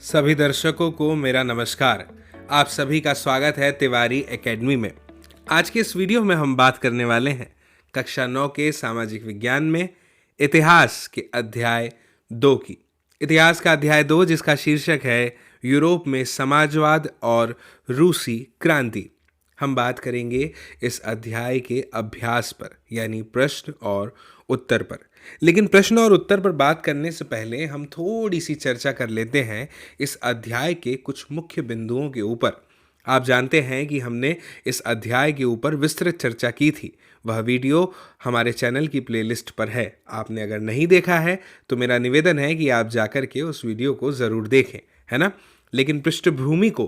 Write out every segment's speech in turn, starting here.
सभी दर्शकों को मेरा नमस्कार। आप सभी का स्वागत है तिवारी एकेडमी में। आज के इस वीडियो में हम बात करने वाले हैं कक्षा 9 के सामाजिक विज्ञान में इतिहास के अध्याय 2 की। इतिहास का अध्याय 2 जिसका शीर्षक है यूरोप में समाजवाद और रूसी क्रांति। हम बात करेंगे इस अध्याय के अभ्यास पर, यानी प्रश्न और उत्तर पर। लेकिन प्रश्न और उत्तर पर बात करने से पहले हम थोड़ी सी चर्चा कर लेते हैं इस अध्याय के कुछ मुख्य बिंदुओं के ऊपर। आप जानते हैं कि हमने इस अध्याय के ऊपर विस्तृत चर्चा की थी। वह वीडियो हमारे चैनल की प्लेलिस्ट पर है। आपने अगर नहीं देखा है तो मेरा निवेदन है कि आप जाकर के उस वीडियो को ज़रूर देखें, है ना। लेकिन पृष्ठभूमि को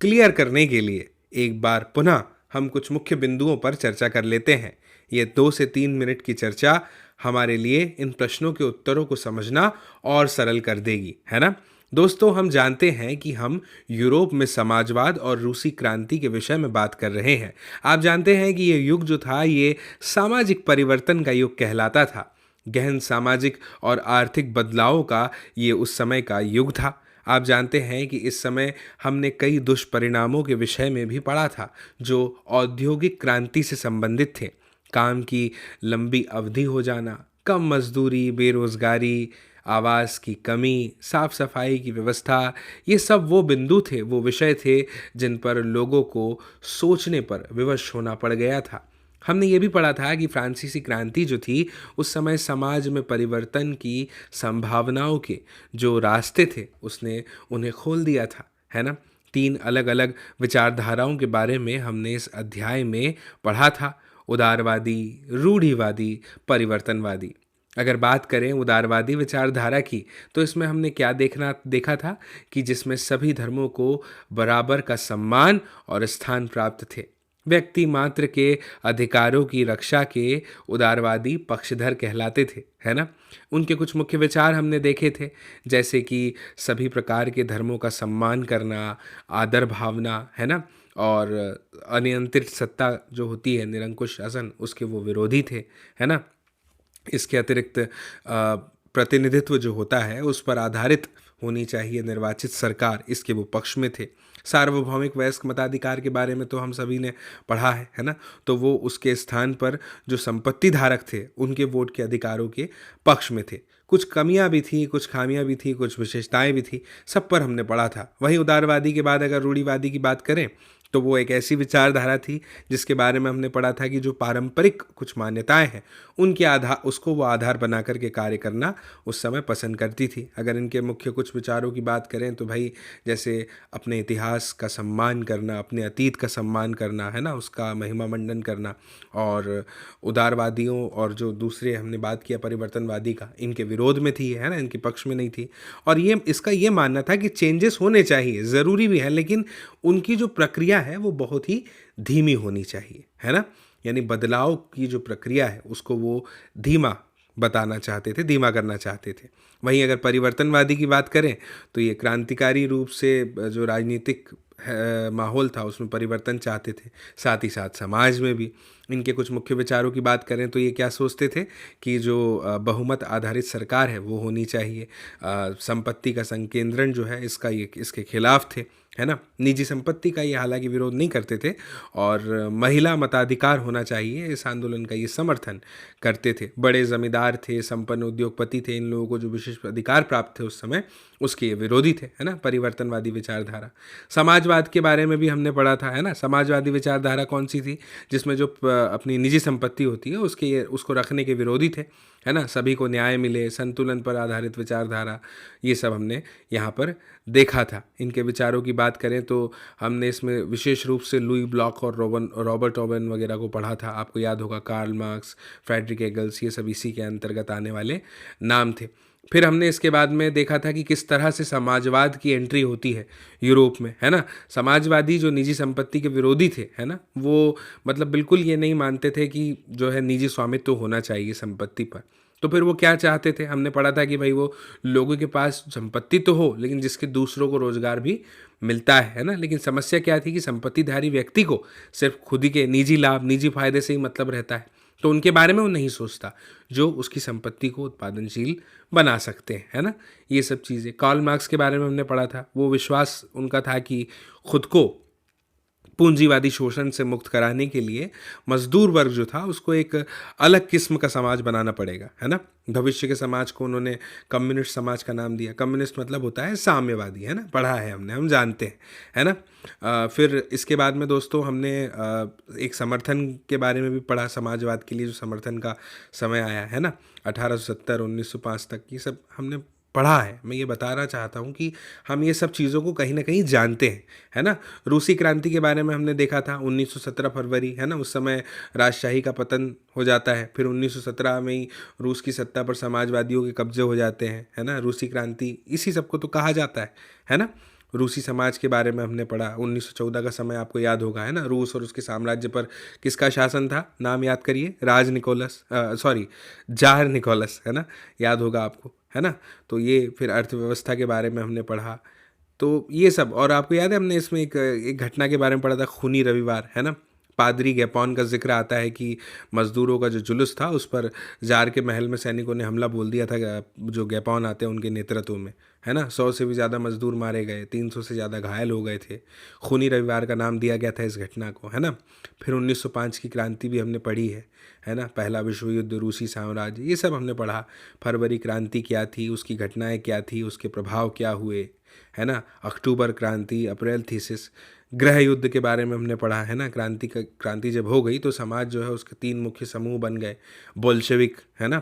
क्लियर करने के लिए एक बार पुनः हम कुछ मुख्य बिंदुओं पर चर्चा कर लेते हैं। ये 2 से 3 मिनट की चर्चा हमारे लिए इन प्रश्नों के उत्तरों को समझना और सरल कर देगी, है ना। दोस्तों, हम जानते हैं कि हम यूरोप में समाजवाद और रूसी क्रांति के विषय में बात कर रहे हैं। आप जानते हैं कि ये युग जो था ये सामाजिक परिवर्तन का युग कहलाता था। गहन सामाजिक और आर्थिक बदलावों का ये उस समय का युग था। आप जानते हैं कि इस समय हमने कई दुष्परिणामों के विषय में भी पढ़ा था जो औद्योगिक क्रांति से संबंधित थे। काम की लंबी अवधि हो जाना, कम मजदूरी, बेरोजगारी, आवास की कमी, साफ सफाई की व्यवस्था, ये सब वो बिंदु थे, वो विषय थे जिन पर लोगों को सोचने पर विवश होना पड़ गया था। हमने ये भी पढ़ा था कि फ्रांसीसी क्रांति जो थी उस समय समाज में परिवर्तन की संभावनाओं के जो रास्ते थे उसने उन्हें खोल दिया था, है ना। 3 अलग अलग विचारधाराओं के बारे में हमने इस अध्याय में पढ़ा था। उदारवादी, रूढ़िवादी, परिवर्तनवादी। अगर बात करें उदारवादी विचारधारा की तो इसमें हमने क्या देखा था कि जिसमें सभी धर्मों को बराबर का सम्मान और स्थान प्राप्त थे। व्यक्ति मात्र के अधिकारों की रक्षा के उदारवादी पक्षधर कहलाते थे, है ना। उनके कुछ मुख्य विचार हमने देखे थे, जैसे कि सभी प्रकार के धर्मों का सम्मान करना, आदर भावना, है ना। और अनियंत्रित सत्ता जो होती है, निरंकुश शासन, उसके वो विरोधी थे, है ना। इसके अतिरिक्त प्रतिनिधित्व जो होता है उस पर आधारित होनी चाहिए निर्वाचित सरकार, इसके वो पक्ष में थे। सार्वभौमिक वयस्क मताधिकार के बारे में तो हम सभी ने पढ़ा है ना। तो वो उसके स्थान पर जो संपत्ति धारक थे उनके वोट के अधिकारों के पक्ष में थे। कुछ कमियां भी थी, कुछ खामियां भी थी, कुछ विशेषताएं भी थी, सब पर हमने पढ़ा था। वहीं उदारवादी के बाद अगर रूढ़िवादी की बात करें तो वो एक ऐसी विचारधारा थी जिसके बारे में हमने पढ़ा था कि जो पारंपरिक कुछ मान्यताएं हैं उनके आधार उसको वो आधार बना करके कार्य करना उस समय पसंद करती थी। अगर इनके मुख्य कुछ विचारों की बात करें तो भाई जैसे अपने इतिहास का सम्मान करना, अपने अतीत का सम्मान करना, है ना, उसका महिमा मंडन करना। और उदारवादियों और जो दूसरे हमने बात किया परिवर्तनवादी का, इनके विरोध में थी, है ना, इनके पक्ष में नहीं थी। और ये इसका ये मानना था कि चेंजेस होने चाहिए, ज़रूरी भी है, लेकिन उनकी जो प्रक्रिया है वो बहुत ही धीमी होनी चाहिए, है ना। यानी बदलाव की जो प्रक्रिया है उसको वो धीमा बताना चाहते थे, धीमा करना चाहते थे। वहीं अगर परिवर्तनवादी की बात करें तो ये क्रांतिकारी रूप से जो राजनीतिक माहौल था उसमें परिवर्तन चाहते थे, साथ ही साथ समाज में भी। इनके कुछ मुख्य विचारों की बात करें तो ये क्या सोचते थे कि जो बहुमत आधारित सरकार है वो होनी चाहिए। संपत्ति का संकेंद्रण जो है इसके खिलाफ थे, है ना। निजी संपत्ति का ये हालांकि विरोध नहीं करते थे। और महिला मताधिकार होना चाहिए, इस आंदोलन का ये समर्थन करते थे। बड़े जमींदार थे, संपन्न उद्योगपति थे, इन लोगों को जो विशेष अधिकार प्राप्त थे उस समय उसके ये विरोधी थे, है ना, परिवर्तनवादी विचारधारा। समाजवाद के बारे में भी हमने पढ़ा था, है ना। समाजवादी विचारधारा कौन सी थी? जिसमें जो अपनी निजी संपत्ति होती है उसको रखने के विरोधी थे, है ना। सभी को न्याय मिले, संतुलन पर आधारित विचारधारा, ये सब हमने यहाँ पर देखा था। इनके विचारों की बात करें तो हमने इसमें विशेष रूप से लुई ब्लॉक और रॉबर्ट ओवन वगैरह को पढ़ा था। आपको याद होगा कार्ल मार्क्स, फ्रेडरिक एंगल्स, ये सब इसी के अंतर्गत आने वाले नाम थे। फिर हमने इसके बाद में देखा था कि किस तरह से समाजवाद की एंट्री होती है यूरोप में, है ना। समाजवादी जो निजी संपत्ति के विरोधी थे, है ना, वो मतलब बिल्कुल ये नहीं मानते थे कि जो है निजी स्वामित्व तो होना चाहिए संपत्ति पर। तो फिर वो क्या चाहते थे? हमने पढ़ा था कि भाई वो लोगों के पास संपत्ति तो हो लेकिन जिसके दूसरों को रोजगार भी मिलता है ना। लेकिन समस्या क्या थी कि संपत्तिधारी व्यक्ति को सिर्फ खुद ही के निजी लाभ, निजी फायदे से ही मतलब रहता है। तो उनके बारे में वो नहीं सोचता जो उसकी संपत्ति को उत्पादनशील बना सकते हैं, है ना। ये सब चीज़ें कार्ल मार्क्स के बारे में हमने पढ़ा था। वो विश्वास उनका था कि खुद को पूंजीवादी शोषण से मुक्त कराने के लिए मजदूर वर्ग जो था उसको एक अलग किस्म का समाज बनाना पड़ेगा, है ना। भविष्य के समाज को उन्होंने कम्युनिस्ट समाज का नाम दिया। कम्युनिस्ट मतलब होता है साम्यवादी, है ना, पढ़ा है हमने, हम जानते हैं, है ना। फिर इसके बाद में दोस्तों हमने एक समर्थन के बारे में भी पढ़ा। समाजवाद के लिए जो समर्थन का समय आया, है ना, 1870 1905 तक, ये सब हमने पढ़ा है। मैं ये बताना चाहता हूँ कि हम ये सब चीज़ों को कहीं ना कहीं जानते हैं, है ना। रूसी क्रांति के बारे में हमने देखा था 1917 फरवरी, है ना, उस समय राजशाही का पतन हो जाता है। फिर 1917 में ही रूस की सत्ता पर समाजवादियों के कब्जे हो जाते हैं, है ना। रूसी क्रांति इसी सब को तो कहा जाता है ना। रूसी समाज के बारे में हमने पढ़ा। 1914 का समय आपको याद होगा, है ना। रूस और उसके साम्राज्य पर किसका शासन था, नाम याद करिए, जार निकोलस, है ना, याद होगा आपको, है ना। तो ये फिर अर्थव्यवस्था के बारे में हमने पढ़ा। तो ये सब, और आपको याद है हमने इसमें एक घटना के बारे में पढ़ा था, खूनी रविवार, है ना। पादरी गैपोन का जिक्र आता है कि मजदूरों का जो जुलूस था उस पर जार के महल में सैनिकों ने हमला बोल दिया था, जो गैपोन आते हैं उनके नेतृत्व में, है ना। 100 से भी ज़्यादा मजदूर मारे गए, 300 से ज़्यादा घायल हो गए थे। खूनी रविवार का नाम दिया गया था इस घटना को, है ना। फिर 1905 की क्रांति भी हमने पढ़ी है ना। पहला विश्व युद्ध, रूसी साम्राज्य, ये सब हमने पढ़ा। फरवरी क्रांति क्या थी, उसकी घटनाएं क्या थी, उसके प्रभाव क्या हुए, है ना। अक्टूबर क्रांति, अप्रैल थीसिस, गृह युद्ध के बारे में हमने पढ़ा, है ना। क्रांति जब हो गई तो समाज जो है उसके 3 मुख्य समूह बन गए। बोल्शेविक, है ना,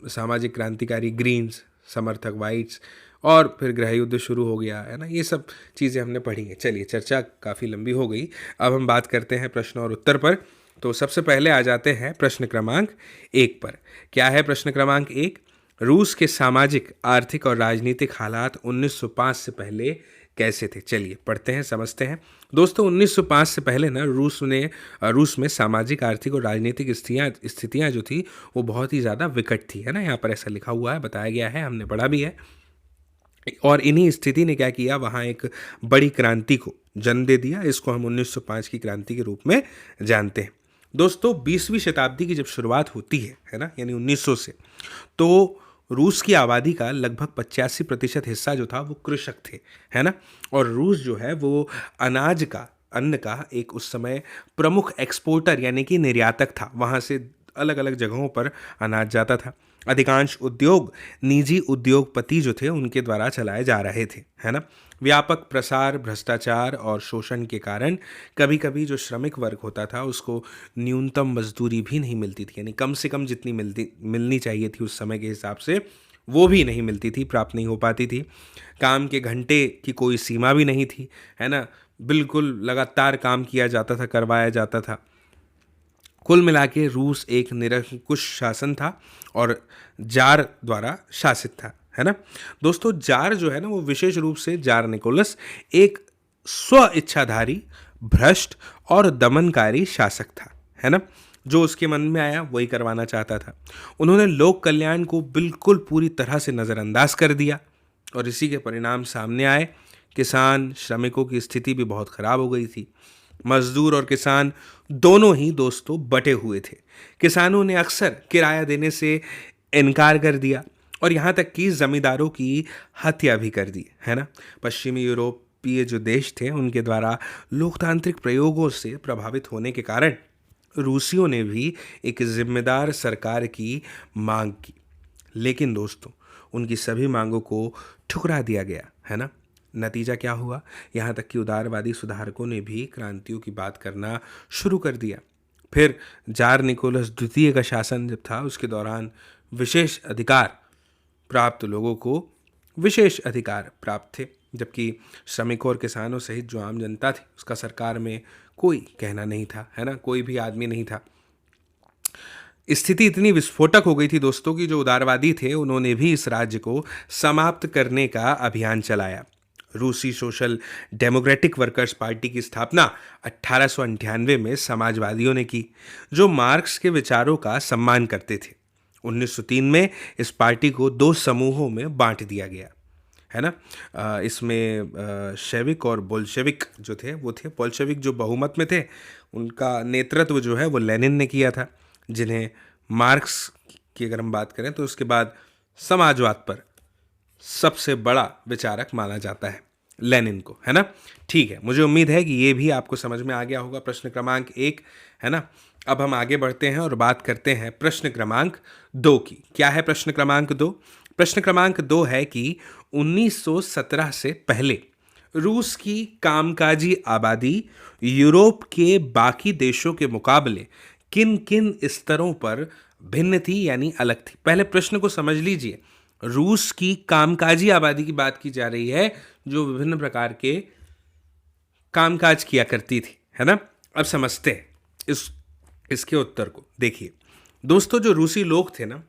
सामाजिक क्रांतिकारी ग्रीन्स, समर्थक वाइट्स, और फिर गृह युद्ध शुरू हो गया, है ना। ये सब चीज़ें हमने पढ़ी हैं। चलिए, चर्चा काफ़ी लंबी हो गई, अब हम बात करते हैं प्रश्न और उत्तर पर। तो सबसे पहले आ जाते हैं प्रश्न क्रमांक 1 पर। क्या है प्रश्न क्रमांक 1? रूस के सामाजिक, आर्थिक और राजनीतिक हालात 1905 से पहले कैसे थे? चलिए पढ़ते हैं, समझते हैं। दोस्तों 1905 से पहले ना रूस में सामाजिक, आर्थिक और राजनीतिक स्थितियाँ जो थी वो बहुत ही ज़्यादा विकट थी, है ना। यहाँ पर ऐसा लिखा हुआ है, बताया गया है, हमने पढ़ा भी है। और इन्हीं स्थिति ने क्या किया, वहाँ एक बड़ी क्रांति को जन्म दे दिया। इसको हम 1905 की क्रांति के रूप में जानते हैं। दोस्तों 20वीं शताब्दी की जब शुरुआत होती है ना, यानी 1900 से, तो रूस की आबादी का लगभग 85% हिस्सा जो था वो कृषक थे, है ना। और रूस जो है वो अन्न का एक उस समय प्रमुख एक्सपोर्टर यानी कि निर्यातक था। वहाँ से अलग अलग जगहों पर अनाज जाता था। अधिकांश उद्योग निजी उद्योगपति जो थे उनके द्वारा चलाए जा रहे थे, है ना। व्यापक प्रसार, भ्रष्टाचार और शोषण के कारण कभी कभी जो श्रमिक वर्ग होता था उसको न्यूनतम मजदूरी भी नहीं मिलती थी, यानी कम से कम जितनी मिलनी चाहिए थी उस समय के हिसाब से वो भी नहीं मिलती थी, प्राप्त नहीं हो पाती थी। काम के घंटे की कोई सीमा भी नहीं थी, है ना। बिल्कुल लगातार काम किया जाता था, करवाया जाता था। कुल मिला के रूस एक निरंकुश शासन था और जार द्वारा शासित था, है ना। दोस्तों जार जो है ना वो विशेष रूप से जार निकोलस एक स्व इच्छाधारी, भ्रष्ट और दमनकारी शासक था, है ना। जो उसके मन में आया वही करवाना चाहता था। उन्होंने लोक कल्याण को बिल्कुल पूरी तरह से नज़रअंदाज कर दिया और इसी के परिणाम सामने आए। किसान, श्रमिकों की स्थिति भी बहुत ख़राब हो गई थी। मजदूर और किसान दोनों ही दोस्तों बटे हुए थे। किसानों ने अक्सर किराया देने से इनकार कर दिया और यहाँ तक कि जमींदारों की हत्या भी कर दी, है ना। पश्चिमी यूरोपीय जो देश थे उनके द्वारा लोकतांत्रिक प्रयोगों से प्रभावित होने के कारण रूसियों ने भी एक जिम्मेदार सरकार की मांग की, लेकिन दोस्तों उनकी सभी मांगों को ठुकरा दिया गया, है ना। नतीजा क्या हुआ, यहाँ तक कि उदारवादी सुधारकों ने भी क्रांतियों की बात करना शुरू कर दिया। फिर जार निकोलस द्वितीय का शासन जब था उसके दौरान विशेष अधिकार प्राप्त लोगों को विशेष अधिकार प्राप्त थे, जबकि श्रमिकों और किसानों सहित जो आम जनता थी उसका सरकार में कोई कहना नहीं था, है ना। कोई भी आदमी नहीं था। स्थिति इतनी विस्फोटक हो गई थी दोस्तों कि जो उदारवादी थे उन्होंने भी इस राज्य को समाप्त करने का अभियान चलाया। रूसी सोशल डेमोक्रेटिक वर्कर्स पार्टी की स्थापना 1898 में समाजवादियों ने की, जो मार्क्स के विचारों का सम्मान करते थे। 1903 में इस पार्टी को 2 समूहों में बांट दिया गया, है ना। इसमें शेविक और बोल्शेविक जो थे वो थे। बोल्शेविक जो बहुमत में थे उनका नेतृत्व जो है वो लेनिन ने किया था, जिन्हें मार्क्स की अगर हम बात करें तो उसके बाद समाजवाद पर सबसे बड़ा विचारक माना जाता है, लेनिन को, है ना। ठीक है, मुझे उम्मीद है कि ये भी आपको समझ में आ गया होगा प्रश्न क्रमांक 1, है ना। अब हम आगे बढ़ते हैं और बात करते हैं प्रश्न क्रमांक 2 की। क्या है प्रश्न क्रमांक 2? प्रश्न क्रमांक 2 है कि 1917 से पहले रूस की कामकाजी आबादी यूरोप के बाकी देशों के मुकाबले किन किन स्तरों पर भिन्न थी, यानी अलग थी। पहले प्रश्न को समझ लीजिए। रूस की कामकाजी आबादी की बात की जा रही है, जो विभिन्न प्रकार के कामकाज किया करती थी, है ना। अब समझते हैं इसके उत्तर को। देखिए दोस्तों, जो रूसी लोग थे ना,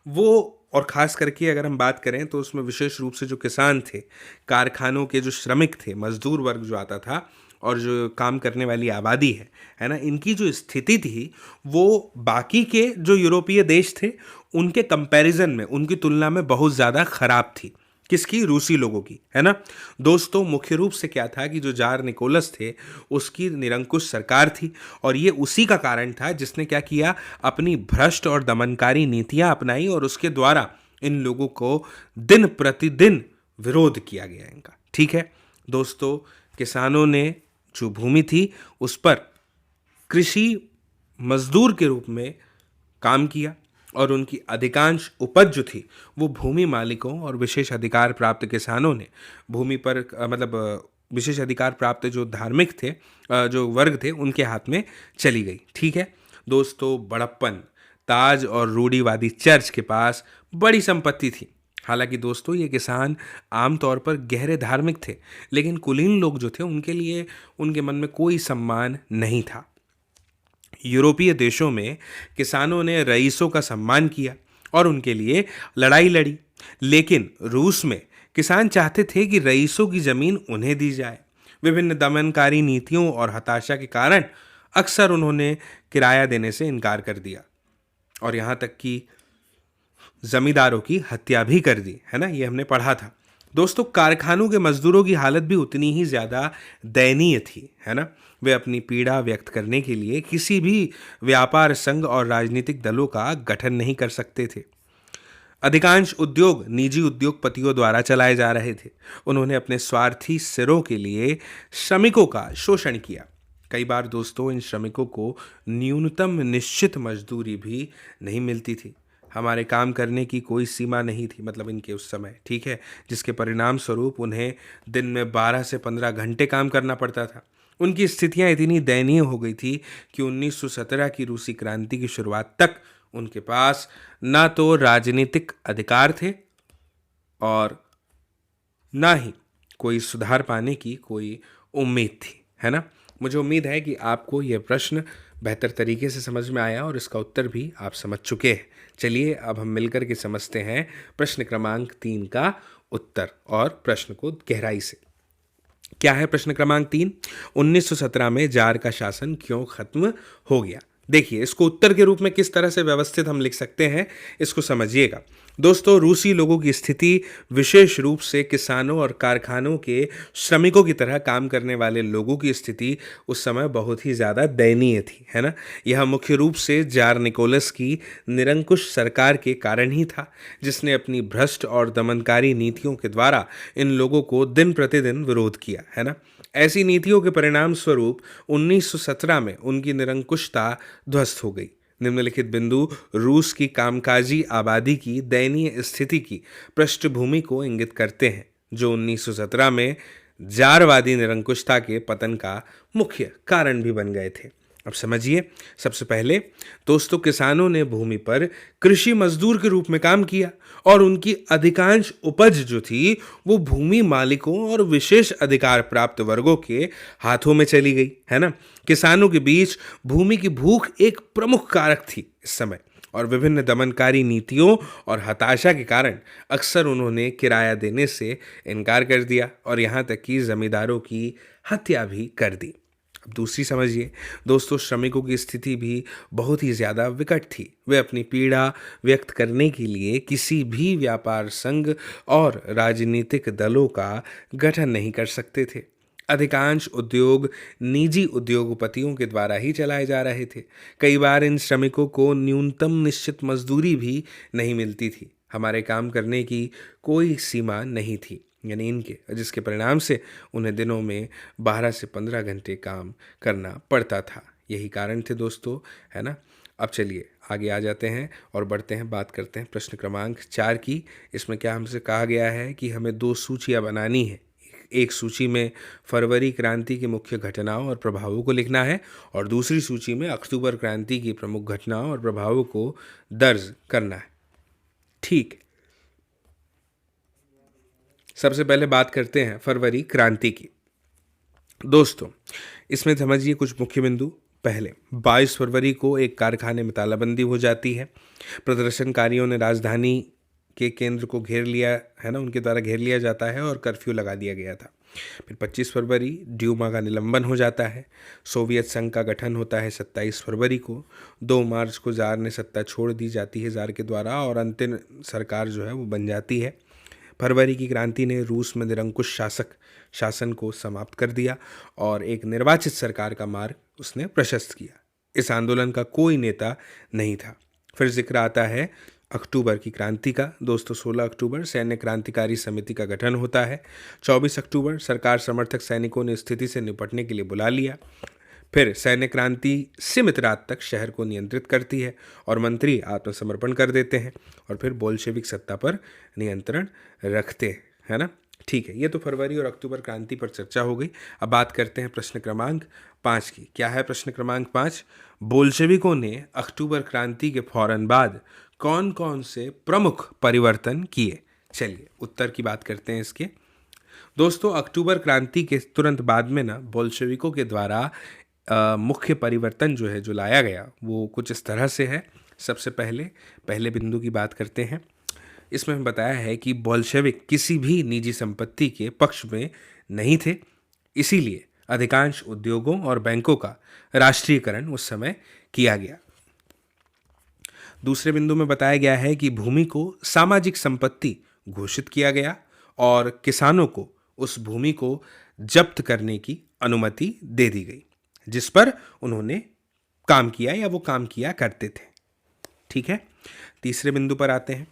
वो, और ख़ास करके अगर हम बात करें तो उसमें विशेष रूप से जो किसान थे, कारखानों के जो श्रमिक थे, मजदूर वर्ग जो आता था, और जो काम करने वाली आबादी है ना, इनकी जो स्थिति थी वो बाकी के जो यूरोपीय देश थे उनके कंपैरिजन में, उनकी तुलना में बहुत ज़्यादा ख़राब थी। किसकी? रूसी लोगों की, है ना। दोस्तों, मुख्य रूप से क्या था कि जो जार निकोलस थे उसकी निरंकुश सरकार थी, और ये उसी का कारण था जिसने क्या किया, अपनी भ्रष्ट और दमनकारी नीतियां अपनाई, और उसके द्वारा इन लोगों को दिन प्रतिदिन विरोध किया गया इनका। ठीक है दोस्तों, किसानों ने जो भूमि थी उस पर कृषि मजदूर के रूप में काम किया, और उनकी अधिकांश उपज जो थी वो भूमि मालिकों और विशेष अधिकार प्राप्त किसानों ने भूमि पर विशेष अधिकार प्राप्त जो धार्मिक थे, जो वर्ग थे, उनके हाथ में चली गई। ठीक है दोस्तों, बड़प्पन, ताज और रूढ़िवादी चर्च के पास बड़ी संपत्ति थी। हालांकि दोस्तों, ये किसान आमतौर पर गहरे धार्मिक थे, लेकिन कुलीन लोग जो थे उनके लिए उनके मन में कोई सम्मान नहीं था। यूरोपीय देशों में किसानों ने रईसों का सम्मान किया और उनके लिए लड़ाई लड़ी, लेकिन रूस में किसान चाहते थे कि रईसों की जमीन उन्हें दी जाए। विभिन्न दमनकारी नीतियों और हताशा के कारण अक्सर उन्होंने किराया देने से इनकार कर दिया, और यहाँ तक कि जमींदारों की हत्या भी कर दी, है ना। ये हमने पढ़ा था। दोस्तों, कारखानों के मजदूरों की हालत भी उतनी ही ज़्यादा दयनीय थी, है ना। वे अपनी पीड़ा व्यक्त करने के लिए किसी भी व्यापार संघ और राजनीतिक दलों का गठन नहीं कर सकते थे। अधिकांश उद्योग निजी उद्योगपतियों द्वारा चलाए जा रहे थे। उन्होंने अपने स्वार्थी सिरों के लिए श्रमिकों का शोषण किया। कई बार दोस्तों, इन श्रमिकों को न्यूनतम निश्चित मजदूरी भी नहीं मिलती थी। हमारे काम करने की कोई सीमा नहीं थी, मतलब इनके उस समय, ठीक है, जिसके परिणाम स्वरूप उन्हें दिन में 12 से 15 घंटे काम करना पड़ता था। उनकी स्थितियां इतनी दयनीय हो गई थी कि 1917 की रूसी क्रांति की शुरुआत तक उनके पास ना तो राजनीतिक अधिकार थे और ना ही कोई सुधार पाने की कोई उम्मीद थी, है ना। मुझे उम्मीद है कि आपको यह प्रश्न बेहतर तरीके से समझ में आया और इसका उत्तर भी आप समझ चुके हैं। चलिए अब हम मिलकर के समझते हैं प्रश्न क्रमांक 3 का उत्तर और प्रश्न को गहराई से। क्या है प्रश्न क्रमांक 3? 1917 में जार का शासन क्यों खत्म हो गया? देखिए, इसको उत्तर के रूप में किस तरह से व्यवस्थित हम लिख सकते हैं, इसको समझिएगा। दोस्तों, रूसी लोगों की स्थिति विशेष रूप से किसानों और कारखानों के श्रमिकों की तरह काम करने वाले लोगों की स्थिति उस समय बहुत ही ज़्यादा दयनीय थी, है ना। यह मुख्य रूप से जार निकोलस की निरंकुश सरकार के कारण ही था, जिसने अपनी भ्रष्ट और दमनकारी नीतियों के द्वारा इन लोगों को दिन प्रतिदिन विरोध किया, है ना। ऐसी नीतियों के परिणाम स्वरूप 1917 में उनकी निरंकुशता ध्वस्त हो गई। निम्नलिखित बिंदु रूस की कामकाजी आबादी की दयनीय स्थिति की पृष्ठभूमि को इंगित करते हैं, जो 1917 में जारवादी निरंकुशता के पतन का मुख्य कारण भी बन गए थे। अब समझिए, सबसे पहले दोस्तों, किसानों ने भूमि पर कृषि मजदूर के रूप में काम किया और उनकी अधिकांश उपज जो थी वो भूमि मालिकों और विशेष अधिकार प्राप्त वर्गों के हाथों में चली गई, है ना। किसानों के बीच भूमि की भूख एक प्रमुख कारक थी इस समय, और विभिन्न दमनकारी नीतियों और हताशा के कारण अक्सर उन्होंने किराया देने से इनकार कर दिया और यहाँ तक कि जमींदारों की हत्या भी कर दी। अब दूसरी समझिए दोस्तों, श्रमिकों की स्थिति भी बहुत ही ज़्यादा विकट थी। वे अपनी पीड़ा व्यक्त करने के लिए किसी भी व्यापार संघ और राजनीतिक दलों का गठन नहीं कर सकते थे। अधिकांश उद्योग निजी उद्योगपतियों के द्वारा ही चलाए जा रहे थे। कई बार इन श्रमिकों को न्यूनतम निश्चित मजदूरी भी नहीं मिलती थी। हमारे काम करने की कोई सीमा नहीं थी, यानी इनके, जिसके परिणाम से उन्हें दिनों में 12 से 15 घंटे काम करना पड़ता था। यही कारण थे दोस्तों, है ना। अब चलिए आगे आ जाते हैं और बढ़ते हैं, बात करते हैं प्रश्न क्रमांक 4 की। इसमें क्या हमसे कहा गया है कि हमें 2 सूचियाँ बनानी है। एक सूची में फरवरी क्रांति की मुख्य घटनाओं और प्रभावों को लिखना है और दूसरी सूची में अक्टूबर क्रांति की प्रमुख घटनाओं और प्रभावों को दर्ज करना है। ठीक, सबसे पहले बात करते हैं फरवरी क्रांति की। दोस्तों, इसमें समझिए कुछ मुख्य बिंदु। पहले, 22 फरवरी को एक कारखाने में तालाबंदी हो जाती है। प्रदर्शनकारियों ने राजधानी के केंद्र को घेर लिया, है ना, उनके द्वारा घेर लिया जाता है और कर्फ्यू लगा दिया गया था। फिर 25 फरवरी ड्यूमा का निलंबन हो जाता है। सोवियत संघ का गठन होता है 27 फरवरी को। 2 मार्च को जार ने सत्ता छोड़ दी जाती है जार के द्वारा और अंतिम सरकार जो है वो बन जाती है। फरवरी की क्रांति ने रूस में निरंकुश शासन को समाप्त कर दिया और एक निर्वाचित सरकार का मार्ग उसने प्रशस्त किया। इस आंदोलन का कोई नेता नहीं था। फिर जिक्र आता है अक्टूबर की क्रांति का। दोस्तों, 16 अक्टूबर सैन्य क्रांतिकारी समिति का गठन होता है। 24 अक्टूबर सरकार समर्थक सैनिकों ने स्थिति से निपटने के लिए बुला लिया। फिर सैन्य क्रांति सीमित रात तक शहर को नियंत्रित करती है और मंत्री आत्मसमर्पण कर देते हैं और फिर बोल्शेविक सत्ता पर नियंत्रण रखते हैं, है ना। ठीक है, ये तो फरवरी और अक्टूबर क्रांति पर चर्चा हो गई। अब बात करते हैं प्रश्न क्रमांक 5 की। क्या है प्रश्न क्रमांक 5? बोल्शेविकों ने अक्टूबर क्रांति के फौरन बाद कौन कौन से प्रमुख परिवर्तन किए? चलिए उत्तर की बात करते हैं इसके। दोस्तों, अक्टूबर क्रांति के तुरंत बाद में ना बोल्शेविकों के द्वारा मुख्य परिवर्तन जो है, जो लाया गया, वो कुछ इस तरह से है। सबसे पहले बिंदु की बात करते हैं। इसमें बताया है कि बोल्शेविक किसी भी निजी संपत्ति के पक्ष में नहीं थे, इसीलिए अधिकांश उद्योगों और बैंकों का राष्ट्रीयकरण उस समय किया गया। दूसरे बिंदु में बताया गया है कि भूमि को सामाजिक संपत्ति घोषित किया गया और किसानों को उस भूमि को जब्त करने की अनुमति दे दी गई, जिस पर उन्होंने काम किया या वो काम किया करते थे। ठीक है, तीसरे बिंदु पर आते हैं।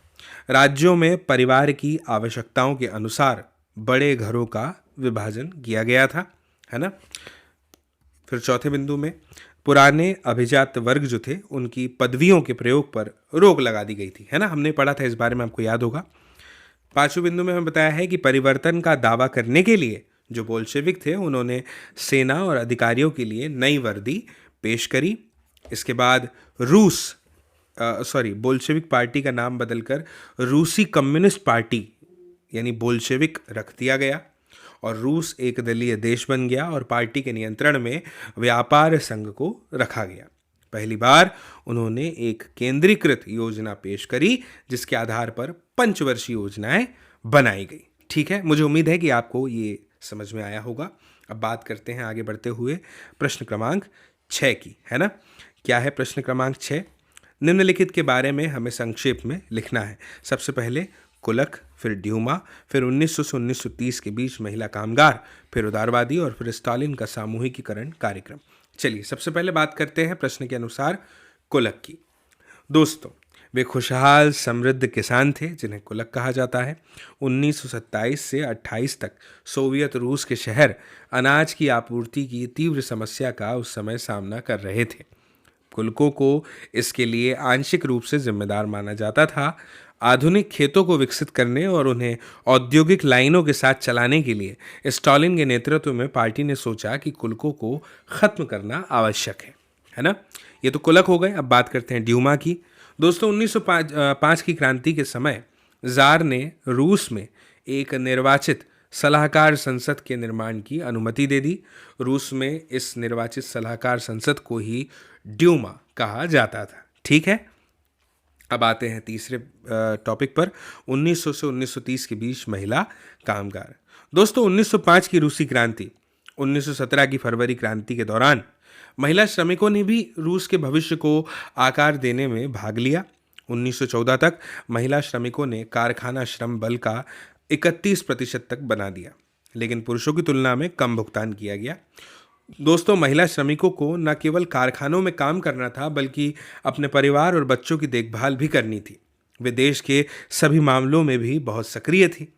राज्यों में परिवार की आवश्यकताओं के अनुसार बड़े घरों का विभाजन किया गया था, है ना। फिर चौथे बिंदु में पुराने अभिजात वर्ग जो थे, उनकी पदवियों के प्रयोग पर रोक लगा दी गई थी, है ना। हमने पढ़ा था इस बारे में, आपको याद होगा। पांचवें बिंदु में हमें बताया है कि परिवर्तन का दावा करने के लिए जो बोल्शेविक थे, उन्होंने सेना और अधिकारियों के लिए नई वर्दी पेश करी। इसके बाद बोल्शेविक पार्टी का नाम बदलकर रूसी कम्युनिस्ट पार्टी यानी बोल्शेविक रख दिया गया और रूस एक दलीय देश बन गया और पार्टी के नियंत्रण में व्यापार संघ को रखा गया। पहली बार उन्होंने एक केंद्रीकृत योजना पेश करी, जिसके आधार पर पंचवर्षीय योजनाएं बनाई गई। ठीक है, मुझे उम्मीद है कि आपको ये समझ में आया होगा। अब बात करते हैं आगे बढ़ते हुए प्रश्न क्रमांक 6 की, है ना। क्या है प्रश्न क्रमांक 6? निम्नलिखित के बारे में हमें संक्षेप में लिखना है। सबसे पहले कुलक, फिर ड्यूमा, फिर 1900 से 1930 के बीच महिला कामगार, फिर उदारवादी और फिर स्टालिन का सामूहिकीकरण कार्यक्रम। चलिए सबसे पहले बात करते हैं प्रश्न के अनुसार कुलक की। दोस्तों, वे खुशहाल समृद्ध किसान थे जिन्हें कुलक कहा जाता है। 1927 से 28 तक सोवियत रूस के शहर अनाज की आपूर्ति की तीव्र समस्या का उस समय सामना कर रहे थे। कुलकों को इसके लिए आंशिक रूप से जिम्मेदार माना जाता था। आधुनिक खेतों को विकसित करने और उन्हें औद्योगिक लाइनों के साथ चलाने के लिए स्टालिन के नेतृत्व में पार्टी ने सोचा कि कुलकों को खत्म करना आवश्यक है ना। ये तो कुलक हो गए। अब बात करते हैं ड्यूमा की। दोस्तों, 1905 की क्रांति के समय जार ने रूस में एक निर्वाचित सलाहकार संसद के निर्माण की अनुमति दे दी। रूस में इस निर्वाचित सलाहकार संसद को ही ड्यूमा कहा जाता था। ठीक है, अब आते हैं तीसरे टॉपिक पर, 1900 से 1930 के बीच महिला कामगार। दोस्तों, 1905 की रूसी क्रांति, 1917 की फरवरी क्रांति के दौरान महिला श्रमिकों ने भी रूस के भविष्य को आकार देने में भाग लिया। 1914 तक महिला श्रमिकों ने कारखाना श्रम बल का 31% तक बना दिया। लेकिन पुरुषों की तुलना में कम भुगतान किया गया। दोस्तों, महिला श्रमिकों को न केवल कारखानों में काम करना था बल्कि अपने परिवार और बच्चों की देखभाल भी करनी थी। वे देश के सभी मामलों में भी बहुत सक्रिय थी।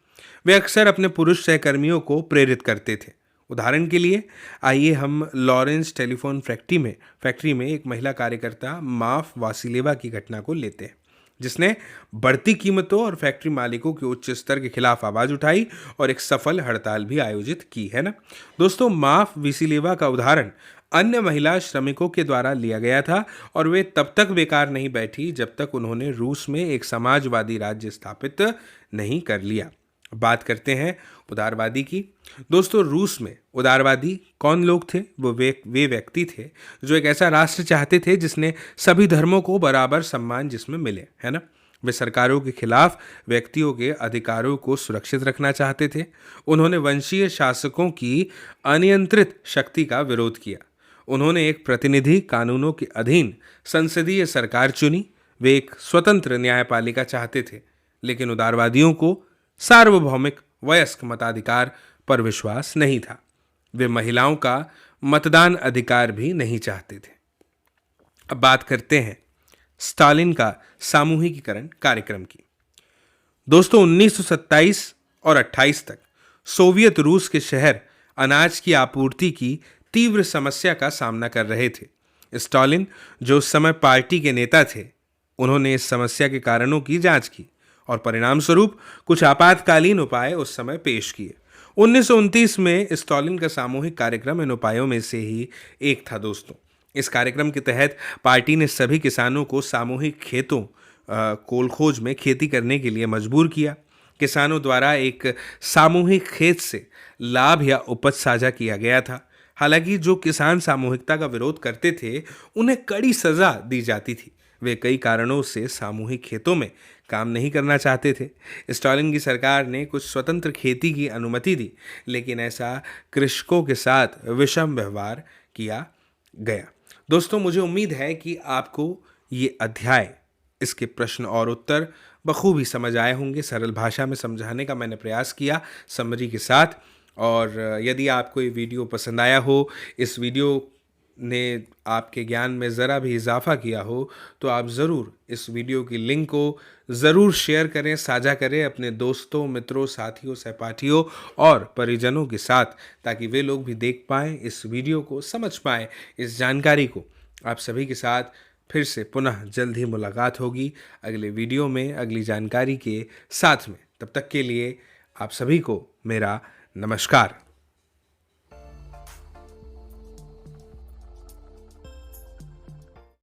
वे अक्सर अपने पुरुष सहकर्मियों को प्रेरित करते थे। उदाहरण के लिए आइए हम लॉरेंस टेलीफोन फैक्ट्री में एक महिला कार्यकर्ता माफ वासिलेवा की घटना को लेते हैं, जिसने बढ़ती कीमतों और फैक्ट्री मालिकों के उच्च स्तर के खिलाफ आवाज उठाई और एक सफल हड़ताल भी आयोजित की, है ना। दोस्तों, माफ वासिलेवा का उदाहरण अन्य महिला श्रमिकों के द्वारा लिया गया था और वे तब तक बेकार नहीं बैठी जब तक उन्होंने रूस में एक समाजवादी राज्य स्थापित नहीं कर लिया। बात करते हैं उदारवादी की। दोस्तों, रूस में उदारवादी कौन लोग थे? वे व्यक्ति थे जो एक ऐसा राष्ट्र चाहते थे जिसने सभी धर्मों को बराबर सम्मान जिसमें मिले, है ना। वे सरकारों के खिलाफ व्यक्तियों के अधिकारों को सुरक्षित रखना चाहते थे। उन्होंने वंशीय शासकों की अनियंत्रित शक्ति का विरोध किया। उन्होंने एक प्रतिनिधि कानूनों के अधीन संसदीय सरकार चुनी। वे एक स्वतंत्र न्यायपालिका चाहते थे, लेकिन उदारवादियों को सार्वभौमिक वयस्क मताधिकार पर विश्वास नहीं था। वे महिलाओं का मतदान अधिकार भी नहीं चाहते थे। अब बात करते हैं स्टालिन का सामूहिकीकरण कार्यक्रम की। दोस्तों, 1927 और 28 तक सोवियत रूस के शहर अनाज की आपूर्ति की तीव्र समस्या का सामना कर रहे थे। स्टालिन, जो उस समय पार्टी के नेता थे, उन्होंने इस समस्या के कारणों की जांच की और परिणाम स्वरूप कुछ आपातकालीन उपाय उस समय पेश किए। 1929 में स्टालिन का सामूहिक कार्यक्रम इन उपायों में से ही एक था। दोस्तों, इस कार्यक्रम के तहत पार्टी ने सभी किसानों को सामूहिक खेतों कोलखोज में खेती करने के लिए मजबूर किया। किसानों द्वारा एक सामूहिक खेत से लाभ या उपज साझा किया गया था। हालांकि जो किसान सामूहिकता का विरोध करते थे, उन्हें कड़ी सजा दी जाती थी। वे कई कारणों से सामूहिक खेतों में काम नहीं करना चाहते थे। स्टालिन की सरकार ने कुछ स्वतंत्र खेती की अनुमति दी, लेकिन ऐसा कृषकों के साथ विषम व्यवहार किया गया। दोस्तों, मुझे उम्मीद है कि आपको ये अध्याय, इसके प्रश्न और उत्तर बखूबी समझ आए होंगे। सरल भाषा में समझाने का मैंने प्रयास किया समरी के साथ। और यदि आपको ये वीडियो पसंद आया हो, इस वीडियो ने आपके ज्ञान में ज़रा भी इजाफा किया हो, तो आप ज़रूर इस वीडियो की लिंक को ज़रूर शेयर करें, साझा करें अपने दोस्तों, मित्रों, साथियों, सहपाठियों और परिजनों के साथ, ताकि वे लोग भी देख पाएँ इस वीडियो को, समझ पाएँ इस जानकारी को। आप सभी के साथ फिर से पुनः जल्द ही मुलाकात होगी अगले वीडियो में, अगली जानकारी के साथ में। तब तक के लिए आप सभी को मेरा नमस्कार।